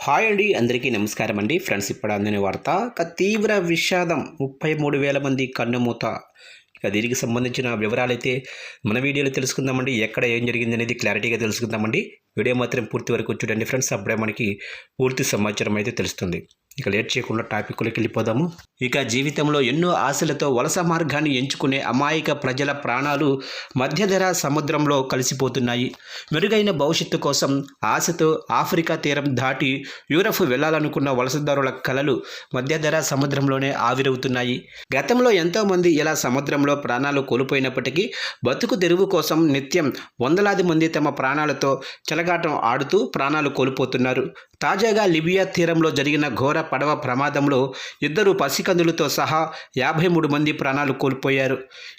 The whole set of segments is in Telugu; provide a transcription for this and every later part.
హాయ్ అండి, అందరికీ నమస్కారం అండి. ఫ్రెండ్స్, ఇప్పుడు అందిన వార్త తీవ్ర విషాదం, 33,000 మంది కన్నుమూత. దీనికి సంబంధించిన వివరాలైతే మన వీడియోలో తెలుసుకుందామండి. ఎక్కడ ఏం జరిగింది అనేది క్లారిటీగా తెలుసుకుందామండి. వీడియో మాత్రం పూర్తి వరకు చూడండి ఫ్రెండ్స్. అప్పుడే మనకి పూర్తి సమాచారం అయితే తెలుస్తుంది. లేట్ చేయకుండా టాపిక్లోకి వెళ్ళిపోదాము. జీవితంలో ఎన్నో ఆశలతో వలస మార్గాన్ని ఎంచుకునే అమాయక ప్రజల ప్రాణాలు మధ్యధరా సముద్రంలో కలిసిపోతున్నాయి. మెరుగైన భవిష్యత్తు కోసం ఆశతో ఆఫ్రికా తీరం దాటి యూరప్ వెళ్లాలనుకున్న వలసదారుల కలలు మధ్యధరా సముద్రంలోనే ఆవిరవుతున్నాయి. గతంలో ఎంతోమంది ఇలా సముద్రంలో ప్రాణాలు కోల్పోయినప్పటికీ బతుకు తెరువు కోసం నిత్యం వందలాది మంది తమ ప్రాణాలతో చెలగాటం ఆడుతూ ప్రాణాలు కోల్పోతున్నారు. తాజాగా లిబియా తీరంలో జరిగిన ఘోర పడవ ప్రమాదంలో 2 పసికందులతో సహా 53 మంది ప్రాణాలు కోల్పోయారు.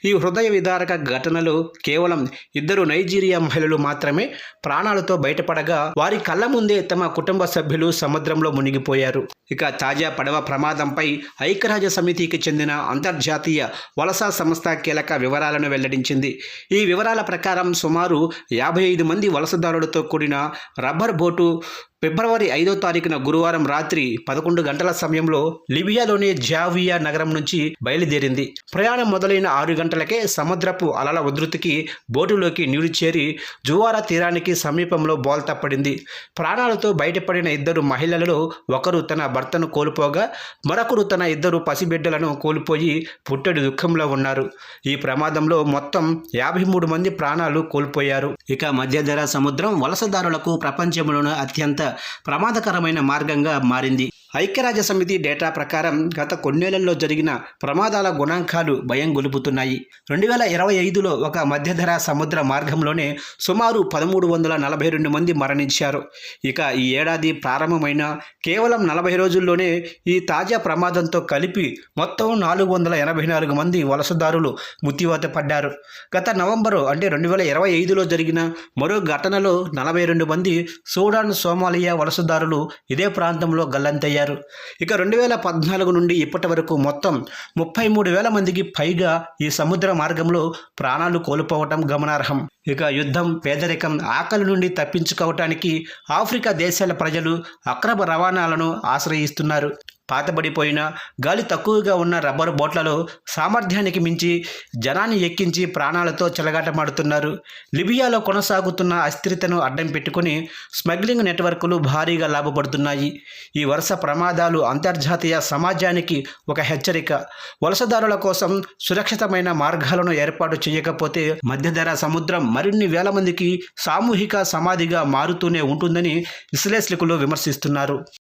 ఈ హృదయ విదారక ఘటనలో కేవలం 2 నైజీరియా మహిళలు మాత్రమే ప్రాణాలతో బయటపడగా వారి కళ్ళ ముందే తమ కుటుంబ సభ్యులు సముద్రంలో మునిగిపోయారు. తాజా పడవ ప్రమాదంపై ఐక్యరాజ్య సమితికి చెందిన అంతర్జాతీయ వలస సంస్థ కీలక వివరాలను వెల్లడించింది. ఈ వివరాల ప్రకారం సుమారు 55 మంది వలసదారులతో కూడిన రబ్బర్ బోటు ఫిబ్రవరి 5వ తారీఖున గురువారం రాత్రి 11 గంటల సమయంలో లిబియాలోని జావియా నగరం నుంచి బయలుదేరింది. ప్రయాణం మొదలైన 6 గంటలకే సముద్రపు అలల ఉధృతికి బోటులోకి నీరు చేరి జువారా తీరానికి సమీపంలో బోల్తా పడింది. ప్రాణాలతో బయటపడిన 2 మహిళలలో ఒకరు తన భర్తను కోల్పోగా మరొకరు తన 2 పసిబిడ్డలను కోల్పోయి పుట్టెడు దుఃఖంలో ఉన్నారు. ఈ ప్రమాదంలో మొత్తం 53 మంది ప్రాణాలు కోల్పోయారు. మధ్యధరా సముద్రం వలసదారులకు ప్రపంచంలోనే అత్యంత ప్రమాదకరమైన మార్గంగా మారింది. ఐక్యరాజ్య సమితి డేటా ప్రకారం గత కొన్నేళ్లలో జరిగిన ప్రమాదాల గణాంకాలు భయం గొలుపుతున్నాయి. 2025లో ఒక మధ్యధరా సముద్ర మార్గంలోనే సుమారు 1342 మంది మరణించారు. ఈ ఏడాది ప్రారంభమైన కేవలం 40 రోజుల్లోనే ఈ తాజా ప్రమాదంతో కలిపి మొత్తం 484 మంది వలసదారులు మృత్యువాత పడ్డారు. గత నవంబరు అంటే 2025లో జరిగిన మరో ఘటనలో 42 మంది సూడాన్, సోమాలియా వలసదారులు ఇదే ప్రాంతంలో గల్లంతయ్యారు. 2014 నుండి ఇప్పటి వరకు మొత్తం 33,000 మందికి పైగా ఈ సముద్ర మార్గంలో ప్రాణాలు కోల్పోవటం గమనార్హం. యుద్ధం, పేదరికం, ఆకలి నుండి తప్పించుకోవటానికి ఆఫ్రికా దేశాల ప్రజలు అక్రమ రవాణాలను ఆశ్రయిస్తున్నారు. పాతబడిపోయిన, గాలి తక్కువగా ఉన్న రబ్బరు బోట్లలో సామర్థ్యానికి మించి జనాన్ని ఎక్కించి ప్రాణాలతో చెలగాటమాడుతున్నారు. లిబియాలో కొనసాగుతున్న అస్థిరతను అడ్డం పెట్టుకుని స్మగ్లింగ్ నెట్వర్క్లు భారీగా లాభపడుతున్నాయి. ఈ వరుస ప్రమాదాలు అంతర్జాతీయ సమాజానికి ఒక హెచ్చరిక. వలసదారుల కోసం సురక్షితమైన మార్గాలను ఏర్పాటు చేయకపోతే మధ్యధరా సముద్రం మరిన్ని వేల మందికి సామూహిక సమాధిగా మారుతూనే ఉంటుందని విశ్లేషకులు విమర్శిస్తున్నారు.